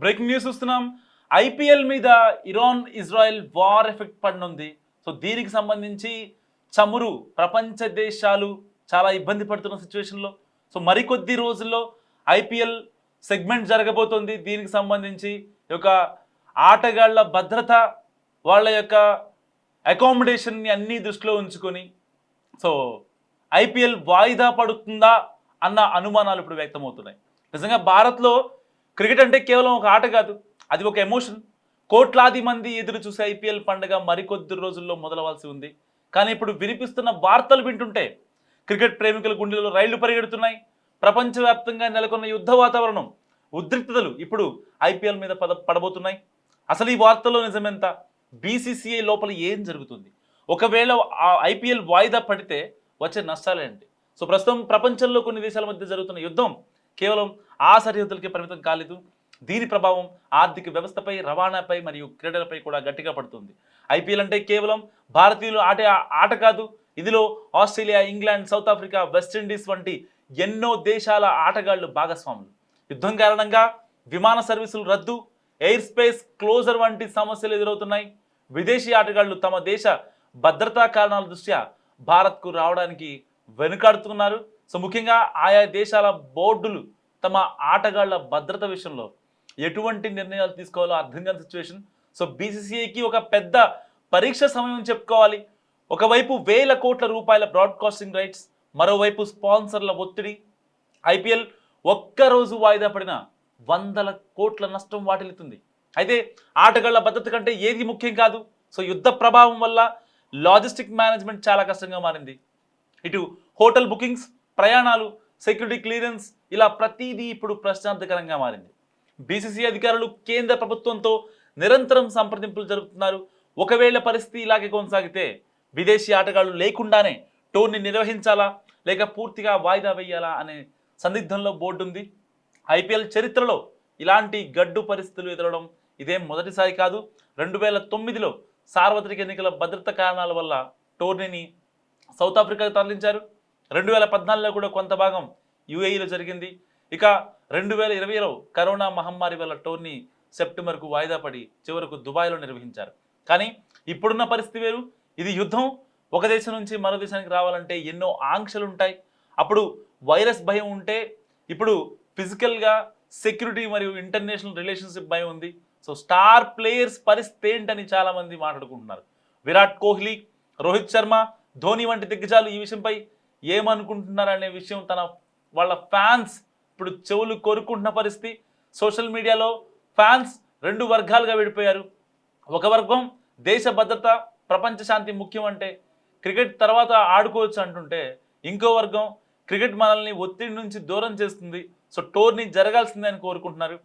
Breaking news చూస్తున్నాం. IPL మీద Iran Israel war effect పడనుంది. సో దీనికి సంబంధించి చమురు ప్రపంచ దేశాలు చాలా ఇబ్బంది పడుతున్న సిచ్యువేషన్లో సో మరికొద్ది రోజుల్లో ఐపీఎల్ సెగ్మెంట్ జరగబోతోంది. దీనికి సంబంధించి ఈ యొక్క ఆటగాళ్ల భద్రత, వాళ్ళ యొక్క అకామిడేషన్ని అన్నీ దృష్టిలో ఉంచుకొని సో ఐపీఎల్ వాయిదా పడుతుందా అన్న అనుమానాలు ఇప్పుడు వ్యక్తమవుతున్నాయి. నిజంగా భారత్లో క్రికెట్ అంటే కేవలం ఒక ఆట కాదు, అది ఒక ఎమోషన్. కోట్లాది మంది ఎదురు చూసే ఐపీఎల్ పండుగ మరికొద్ది రోజుల్లో మొదలవలసి ఉంది. కానీ ఇప్పుడు వినిపిస్తున్న వార్తలు వింటుంటే క్రికెట్ ప్రేమికుల గుండెల్లో రైళ్లు పరిగెడుతున్నాయి. ప్రపంచవ్యాప్తంగా నెలకొన్న యుద్ధ వాతావరణం, ఉద్రిక్తతలు ఇప్పుడు ఐపీఎల్ మీద పడబోతున్నాయి. అసలు ఈ వార్తల్లో నిజమెంత? బీసీసీఐ లోపల ఏం జరుగుతుంది? ఒకవేళ ఆ ఐపీఎల్ వాయిదా పడితే వచ్చే నష్టాలేంటి? సో ప్రస్తుతం ప్రపంచంలో కొన్ని దేశాల మధ్య జరుగుతున్న యుద్ధం కేవలం ఆ సరిహద్దులకి పరిమితం కాలేదు. దీని ప్రభావం ఆర్థిక వ్యవస్థపై, రవాణాపై మరియు క్రీడలపై కూడా గట్టిగా పడుతుంది. ఐపీఎల్ అంటే కేవలం భారతీయులు ఆట కాదు. ఇందులో Australia, England, south Africa, West Indies వంటి ఎన్నో దేశాల ఆటగాళ్లు భాగస్వాములు. యుద్ధం కారణంగా విమాన సర్వీసులు రద్దు, ఎయిర్ స్పేస్ క్లోజర్ వంటి సమస్యలు ఎదురవుతున్నాయి. విదేశీ ఆటగాళ్లు తమ దేశ భద్రతా కారణాల దృష్ట్యా భారత్కు రావడానికి వెనుకాడుతున్నారు. సో ముఖ్యంగా ఆయా దేశాల బోర్డులు తమ ఆటగాళ్ల భద్రత విషయంలో ఎటువంటి నిర్ణయాలు తీసుకోవాలో అర్థం కాని సిచ్యువేషన్. సో బీసీసీఐకి ఒక పెద్ద పరీక్ష సమయం చెప్పుకోవాలి. ఒకవైపు వేల కోట్ల రూపాయల బ్రాడ్కాస్టింగ్ రైట్స్, మరోవైపు స్పాన్సర్ల ఒత్తిడి. ఐపీఎల్ ఒక్కరోజు వాయిదా పడిన వందల కోట్ల నష్టం వాటిల్లుతుంది. అయితే ఆటగాళ్ల భద్రత కంటే ఏది ముఖ్యం కాదు. సో యుద్ధ ప్రభావం వల్ల లాజిస్టిక్ మేనేజ్మెంట్ చాలా కష్టంగా మారింది. ఇటు హోటల్ బుకింగ్స్, ప్రయాణాలు, సెక్యూరిటీ క్లియరెన్స్, ఇలా ప్రతిదీ ఇప్పుడు ప్రశ్నార్థకరంగా మారింది. బీసీసీ అధికారులు కేంద్ర ప్రభుత్వంతో నిరంతరం సంప్రదింపులు జరుపుతున్నారు. ఒకవేళ పరిస్థితి ఇలాగే కొనసాగితే విదేశీ ఆటగాళ్లు లేకుండానే టోర్ని నిర్వహించాలా లేక పూర్తిగా వాయిదా వేయాలా అనే సందిగ్ధంలో బోర్డు ఉంది. ఐపీఎల్ చరిత్రలో ఇలాంటి గడ్డు పరిస్థితులు ఎదురడం ఇదేం మొదటిసారి కాదు. 2009లో సార్వత్రిక ఎన్నికల భద్రత కారణాల వల్ల టోర్నీని సౌత్ ఆఫ్రికాకు తరలించారు. 2014లో కూడా కొంత భాగం యూఏఈలో జరిగింది. ఇక 2020లో కరోనా మహమ్మారి వల్ల టోర్నీ సెప్టెంబర్కు వాయిదా పడి చివరకు దుబాయ్లో నిర్వహించారు. కానీ ఇప్పుడున్న పరిస్థితి వేరు. ఇది యుద్ధం. ఒక దేశం నుంచి మరో దేశానికి రావాలంటే ఎన్నో ఆంక్షలు ఉంటాయి. అప్పుడు వైరస్ భయం ఉంటే ఇప్పుడు ఫిజికల్గా సెక్యూరిటీ మరియు ఇంటర్నేషనల్ రిలేషన్షిప్ భయం ఉంది. సో స్టార్ ప్లేయర్స్ పరిస్థితి ఏంటని చాలామంది మాట్లాడుకుంటున్నారు. విరాట్ కోహ్లీ, రోహిత్ శర్మ, ధోని వంటి దిగ్గజాలు ఈ విషయంపై ఏమనుకుంటున్నారు అనే విషయం వాళ్ళ ఫ్యాన్స్ ఇప్పుడు చెవులు కోరుకుంటున్న పరిస్థితి. సోషల్ మీడియాలో ఫ్యాన్స్ రెండు వర్గాలుగా విడిపోయారు. ఒక వర్గం దేశ భద్రత, ప్రపంచ శాంతి ముఖ్యం అంటే క్రికెట్ తర్వాత ఆడుకోవచ్చు అంటుంటే, ఇంకో వర్గం క్రికెట్ మనల్ని ఒత్తిడి నుంచి దూరం చేస్తుంది, సో టోర్నీ జరగాల్సిందే అని కోరుకుంటున్నారు.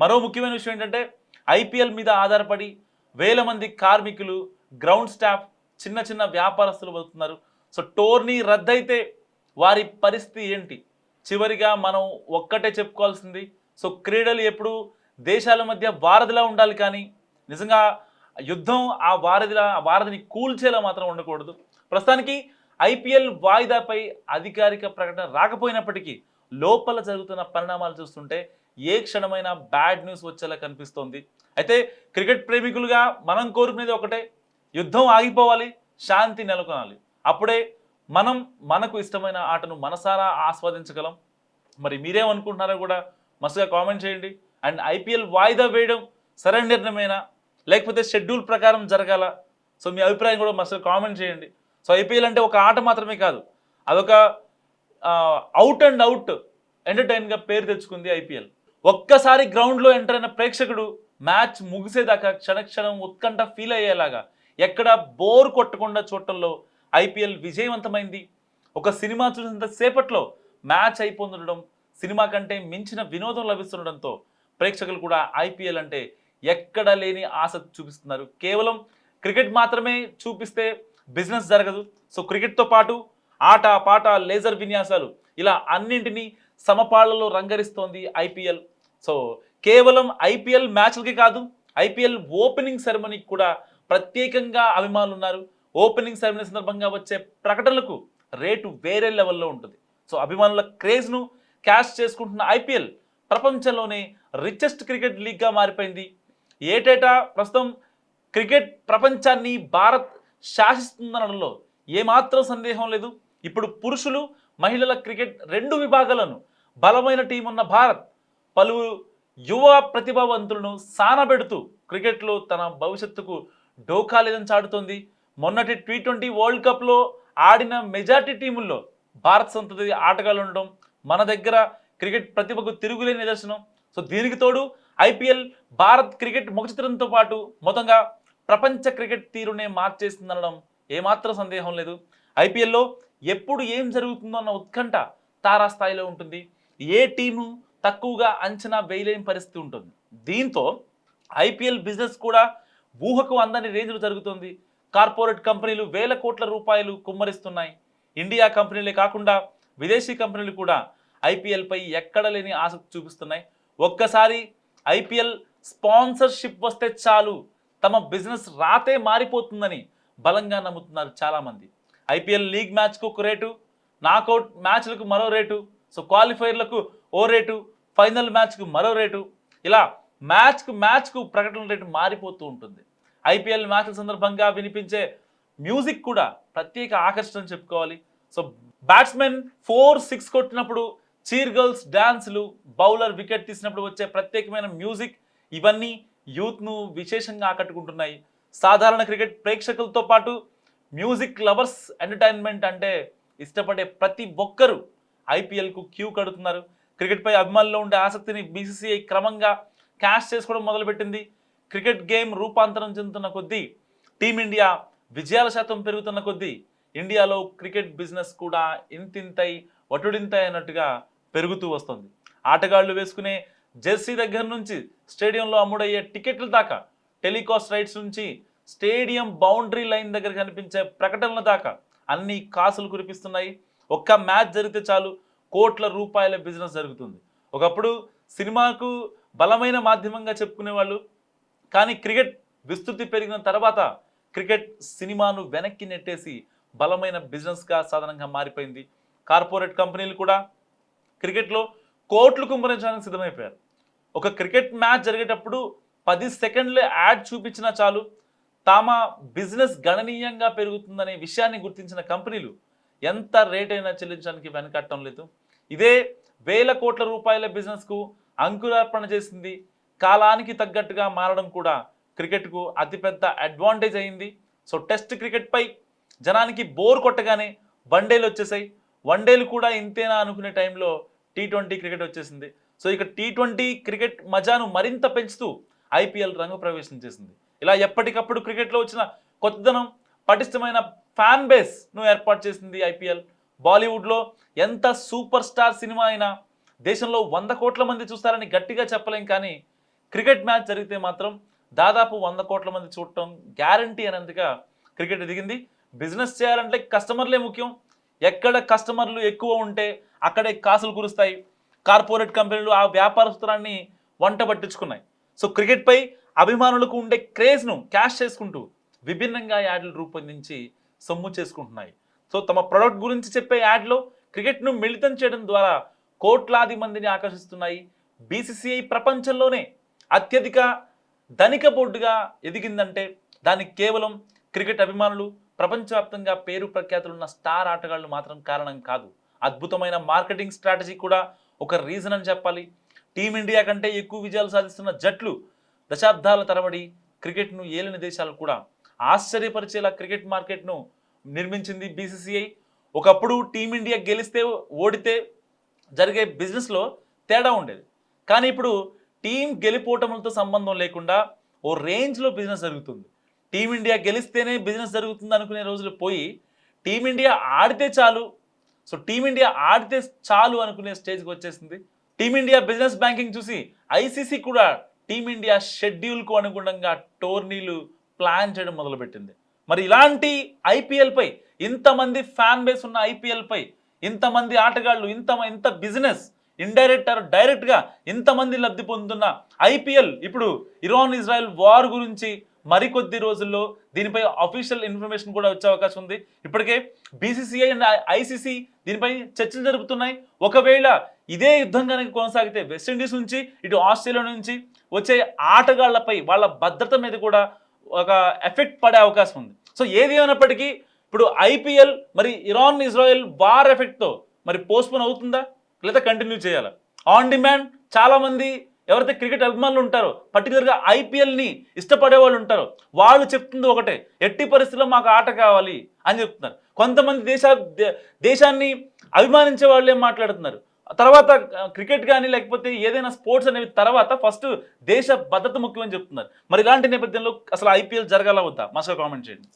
మరో ముఖ్యమైన విషయం ఏంటంటే ఐపీఎల్ మీద ఆధారపడి వేల మంది కార్మికులు, గ్రౌండ్ స్టాఫ్, చిన్న చిన్న వ్యాపారస్తులు బతుకుతున్నారు. సో టోర్నీ రద్దయితే వారి పరిస్థితి ఏంటి? చివరిగా మనం ఒక్కటే చెప్పుకోవాల్సింది, సో క్రీడలు ఎప్పుడు దేశాల మధ్య వారధిలా ఉండాలి, కానీ నిజంగా యుద్ధం ఆ వారధిని కూల్చేలా మాత్రం ఉండకూడదు. ప్రస్తుతానికి ఐపీఎల్ వాయిదాపై అధికారిక ప్రకటన రాకపోయినప్పటికీ లోపల జరుగుతున్న పరిణామాలు చూస్తుంటే ఏ క్షణమైనా బ్యాడ్ న్యూస్ వచ్చేలా కనిపిస్తోంది. అయితే క్రికెట్ ప్రేమికులుగా మనం కోరుకునేది ఒకటే, యుద్ధం ఆగిపోవాలి, శాంతి నెలకొనాలి. అప్పుడే మనకు ఇష్టమైన ఆటను మనసారా ఆస్వాదించగలం. మరి మీరేమనుకుంటున్నారో కూడా మస్తుగా కామెంట్ చేయండి. అండ్ ఐపీఎల్ వాయిదా వేయడం సరైన నిర్ణయమేనా లేకపోతే షెడ్యూల్ ప్రకారం జరగాల? సో మీ అభిప్రాయం కూడా మస్తుగా కామెంట్ చేయండి. సో ఐపీఎల్ అంటే ఒక ఆట మాత్రమే కాదు, అదొక అవుట్ అండ్ అవుట్ ఎంటర్టైన్గా పేరు తెచ్చుకుంది ఐపీఎల్. ఒక్కసారి గ్రౌండ్లో ఎంటర్ అయిన ప్రేక్షకుడు మ్యాచ్ ముగిసేదాకా క్షణక్షణం ఉత్కంఠ ఫీల్ అయ్యేలాగా ఎక్కడ బోర్ కొట్టకుండా చూడటంలో ఐపీఎల్ విజయవంతమైంది. ఒక సినిమా చూసినంత సేపట్లో మ్యాచ్ అయిపోతుండడం, సినిమా కంటే మించిన వినోదం లభిస్తుండడంతో ప్రేక్షకులు కూడా ఐపీఎల్ అంటే ఎక్కడ లేని ఆసక్తి చూపిస్తున్నారు. కేవలం క్రికెట్ మాత్రమే చూపిస్తే బిజినెస్ జరగదు. సో క్రికెట్తో పాటు ఆట, పాట, లేజర్ విన్యాసాలు, ఇలా అన్నింటినీ సమపాళ్లలో రంగరిస్తోంది ఐపీఎల్. సో కేవలం ఐపీఎల్ మ్యాచ్లకి కాదు, ఐపీఎల్ ఓపెనింగ్ సెరమనీకి కూడా ప్రత్యేకంగా అభిమానులు ఉన్నారు. ఓపెనింగ్ సెరమనీ సందర్భంగా వచ్చే ప్రకటనలకు రేటు వేరే లెవెల్లో ఉంటుంది. సో అభిమానుల క్రేజ్ను క్యాష్ చేసుకుంటున్న ఐపీఎల్ ప్రపంచంలోనే రిచెస్ట్ క్రికెట్ లీగ్గా మారిపోయింది. ఏటేటా ప్రస్తుతం క్రికెట్ ప్రపంచాన్ని భారత్ శాసిస్తుందనడంలో ఏమాత్రం సందేహం లేదు. ఇప్పుడు పురుషులు మహిళల క్రికెట్ 2 విభాగాలను బలమైన టీం ఉన్న భారత్ పలువురు యువ ప్రతిభావంతులను సానబెడుతూ క్రికెట్లో తన భవిష్యత్తుకు డోకా లేదని చాటుతోంది. మొన్నటి T20 వరల్డ్ కప్లో ఆడిన మెజార్టీ టీముల్లో భారత్ సంతతి ఆటగాళ్ళు ఉండడం మన దగ్గర క్రికెట్ ప్రతిభకు తిరుగులేని నిదర్శనం. సో దీనికి తోడు ఐపీఎల్ భారత్ క్రికెట్ ముఖచిత్రంతో పాటు మొత్తంగా ప్రపంచ క్రికెట్ తీరునే మార్చేస్తుందనడం ఏమాత్రం సందేహం లేదు. ఐపీఎల్లో ఎప్పుడు ఏం జరుగుతుందో అన్న ఉత్కంఠ తారాస్థాయిలో ఉంటుంది. ఏ టీము తక్కువగా అంచనా వేయలేని పరిస్థితి ఉంటుంది. దీంతో ఐపీఎల్ బిజినెస్ కూడా ఊహకు అందని రేంజ్లో జరుగుతుంది. కార్పొరేట్ కంపెనీలు వేల కోట్ల రూపాయలు కుమ్మరిస్తున్నాయి. ఇండియా కంపెనీలే కాకుండా విదేశీ కంపెనీలు కూడా ఐపీఎల్పై ఎక్కడ లేని ఆసక్తి చూపిస్తున్నాయి. ఒక్కసారి ఐపీఎల్ స్పాన్సర్షిప్ వస్తే చాలు తమ బిజినెస్ రాతే మారిపోతుందని బలంగా నమ్ముతున్నారు చాలామంది. ఐపీఎల్ లీగ్ మ్యాచ్కు ఒక రేటు, నాకౌట్ మ్యాచ్లకు మరో రేటు, సో క్వాలిఫైర్లకు ఓ రేటు, ఫైనల్ మ్యాచ్కు మరో రేటు, ఇలా మ్యాచ్కు ప్రకటన రేటు మారిపోతూ ఉంటుంది. ఐపీఎల్ మ్యాచ్ల సందర్భంగా వినిపించే మ్యూజిక్ కూడా ప్రత్యేక ఆకర్షణ చెప్పుకోవాలి. సో బ్యాట్స్మెన్ 4-6 కొట్టినప్పుడు చీర్ గర్ల్స్ డాన్సులు, బౌలర్ వికెట్ తీసినప్పుడు వచ్చే ప్రత్యేకమైన మ్యూజిక్, ఇవన్నీ యూత్ను విశేషంగా ఆకట్టుకుంటున్నాయి. సాధారణ క్రికెట్ ప్రేక్షకులతో పాటు మ్యూజిక్ లవర్స్ ఎంటర్టైన్మెంట్ అంటే ఇష్టపడే ప్రతి ఒక్కరూ ఐపీఎల్కు క్యూ కడుతున్నారు. క్రికెట్పై అభిమానుల్లో ఉండే ఆసక్తిని బీసీసీఐ క్రమంగా క్యాష్ చేసుకోవడం మొదలుపెట్టింది. క్రికెట్ గేమ్ రూపాంతరం చెందుతున్న కొద్దీ, టీమిండియా విజయాల శాతం పెరుగుతున్న కొద్దీ ఇండియాలో క్రికెట్ బిజినెస్ కూడా ఇంతింతై వటుడింతై అన్నట్టుగా పెరుగుతూ వస్తుంది. ఆటగాళ్లు వేసుకునే జెర్సీ దగ్గర నుంచి స్టేడియంలో అమ్ముడయ్యే టికెట్ల దాకా, టెలికాస్ట్ రైట్స్ నుంచి స్టేడియం బౌండరీ లైన్ దగ్గర కనిపించే ప్రకటనల దాకా అన్ని కాసులు కురిపిస్తున్నాయి. ఒక్క మ్యాచ్ జరిగితే చాలు కోట్ల రూపాయల బిజినెస్ జరుగుతుంది. ఒకప్పుడు సినిమాకు బలమైన మాధ్యమంగా చెప్పుకునేవాళ్ళు, కానీ క్రికెట్ విస్తృతి పెరిగిన తర్వాత క్రికెట్ సినిమాను వెనక్కి నెట్టేసి బలమైన బిజినెస్గా సాధనంగా మారిపోయింది. కార్పొరేట్ కంపెనీలు కూడా క్రికెట్లో కోట్లు కుమ్మరించడానికి సిద్ధమైపోయారు. ఒక క్రికెట్ మ్యాచ్ జరిగేటప్పుడు 10 సెకండ్ల యాడ్ చూపించినా చాలు తమ బిజినెస్ గణనీయంగా పెరుగుతుందనే విషయాన్ని గుర్తించిన కంపెనీలు ఎంత రేట్ అయినా చెల్లించడానికి వెనకట్టడం లేదు. ఇదే వేల కోట్ల రూపాయల బిజినెస్కు అంకురార్పణ చేసింది. కాలానికి తగ్గట్టుగా మారడం కూడా క్రికెట్కు అతిపెద్ద అడ్వాంటేజ్ అయింది. సో టెస్ట్ క్రికెట్పై జనానికి బోర్ కొట్టగానే వన్డేలు వచ్చేసాయి. వన్డేలు కూడా ఇంతేనా అనుకునే టైంలో T20 క్రికెట్ వచ్చేసింది. సో ఇక T20 క్రికెట్ మజాను మరింత పెంచుతూ ఐపీఎల్ రంగ ప్రవేశం చేసింది. ఇలా ఎప్పటికప్పుడు క్రికెట్లో వచ్చిన కొత్తదనం, పటిష్టమైన ఫ్యాన్ బేస్ను ఏర్పాటు చేసింది ఐపీఎల్. బాలీవుడ్లో ఎంత సూపర్ స్టార్ సినిమా అయినా దేశంలో 100 కోట్ల మంది చూస్తారని గట్టిగా చెప్పలేం, కానీ క్రికెట్ మ్యాచ్ జరిగితే మాత్రం దాదాపు 100 కోట్ల మంది చూడటం గ్యారంటీ అనేందుగా క్రికెట్ ఎదిగింది. బిజినెస్ చేయాలంటే కస్టమర్లే ముఖ్యం. ఎక్కడ కస్టమర్లు ఎక్కువ ఉంటే అక్కడే కాసులు కురుస్తాయి. కార్పొరేట్ కంపెనీలు ఆ వ్యాపార సూత్రాన్ని వంట పట్టించుకున్నాయి. సో క్రికెట్పై అభిమానులకు ఉండే క్రేజ్ను క్యాష్ చేసుకుంటూ విభిన్నంగా యాడ్లు రూపొందించి సొమ్ము చేసుకుంటున్నాయి. సో తమ ప్రొడక్ట్ గురించి చెప్పే యాడ్లో క్రికెట్ను మిళితం చేయడం ద్వారా కోట్లాది మందిని ఆకర్షిస్తున్నాయి. బీసీసీఐ ప్రపంచంలోనే అత్యధిక ధనిక బోర్డుగా ఎదిగిందంటే దానికి కేవలం క్రికెట్ అభిమానులు, ప్రపంచవ్యాప్తంగా పేరు ప్రఖ్యాతులున్న స్టార్ ఆటగాళ్లు మాత్రం కారణం కాదు. అద్భుతమైన మార్కెటింగ్ స్ట్రాటజీ కూడా ఒక రీజన్ అని చెప్పాలి. టీమిండియా కంటే ఎక్కువ విజయాలు సాధిస్తున్న జట్లు దశాబ్దాల తరబడి క్రికెట్ను ఏలిన దేశాలు కూడా ఆశ్చర్యపరిచేలా క్రికెట్ మార్కెట్ను నిర్మించింది బీసీసీఐ. ఒకప్పుడు టీమిండియా గెలిస్తే ఓడితే జరిగే బిజినెస్లో తేడా ఉండేది, కానీ ఇప్పుడు టీం గెలిపోవటంతో సంబంధం లేకుండా ఓ రేంజ్లో బిజినెస్ జరుగుతుంది. టీమిండియా గెలిస్తేనే బిజినెస్ జరుగుతుంది అనుకునే రోజులు పోయి టీమిండియా ఆడితే చాలు, సో టీమిండియా ఆడితే చాలు అనుకునే స్టేజ్కి వచ్చేసింది. టీమిండియా బిజినెస్ బ్యాంకింగ్ చూసి ఐసీసీ కూడా టీమిండియా షెడ్యూల్కు అనుగుణంగా టోర్నీలు ప్లాన్ చేయడం మొదలుపెట్టింది. మరి ఇలాంటి ఐపీఎల్పై, ఇంతమంది ఫ్యాన్ బేస్ ఉన్న ఐపీఎల్పై, ఇంతమంది ఆటగాళ్ళు, ఇంత బిజినెస్ ఇండైరెక్ట్ ఆర్ డైరెక్ట్గా ఇంతమంది లబ్ధి పొందుతున్న ఐపీఎల్ ఇప్పుడు ఇరాన్ ఇజ్రాయెల్ వార్ గురించి మరికొద్ది రోజుల్లో దీనిపై అఫీషియల్ ఇన్ఫర్మేషన్ కూడా వచ్చే అవకాశం ఉంది. ఇప్పటికే బీసీసీఐ అండ్ ఐసీసీ దీనిపై చర్చలు జరుపుతున్నాయి. ఒకవేళ ఇదే యుద్ధం కనుక కొనసాగితే వెస్టిండీస్ నుంచి ఇటు ఆస్ట్రేలియా నుంచి వచ్చే ఆటగాళ్లపై వాళ్ళ భద్రత మీద కూడా ఒక ఎఫెక్ట్ పడే అవకాశం ఉంది. సో ఏది ఏమైనప్పటికీ ఇప్పుడు ఐపీఎల్ మరి ఇరాన్ ఇజ్రాయెల్ వార్ ఎఫెక్ట్తో మరి పోస్ట్పోన్ అవుతుందా లేదా కంటిన్యూ చేయాలా? ఆన్ డిమాండ్ చాలామంది ఎవరైతే క్రికెట్ అభిమానులు ఉంటారో పర్టికులర్గా ఐపీఎల్ని ఇష్టపడే వాళ్ళు ఉంటారో వాళ్ళు చెప్తుంది ఒకటే, ఎట్టి పరిస్థితుల్లో మాకు ఆట కావాలి అని చెప్తున్నారు. కొంతమంది దేశాన్ని అభిమానించే వాళ్ళు ఏం మాట్లాడుతున్నారు, తర్వాత క్రికెట్ కానీ లేకపోతే ఏదైనా స్పోర్ట్స్ అనేవి తర్వాత ఫస్ట్ దేశ భద్రత ముఖ్యమని చెప్తున్నారు. మరి ఇలాంటి నేపథ్యంలో అసలు ఐపీఎల్ జరగాల వద్దా? మాస్టర్ కామెంట్ చేయండి.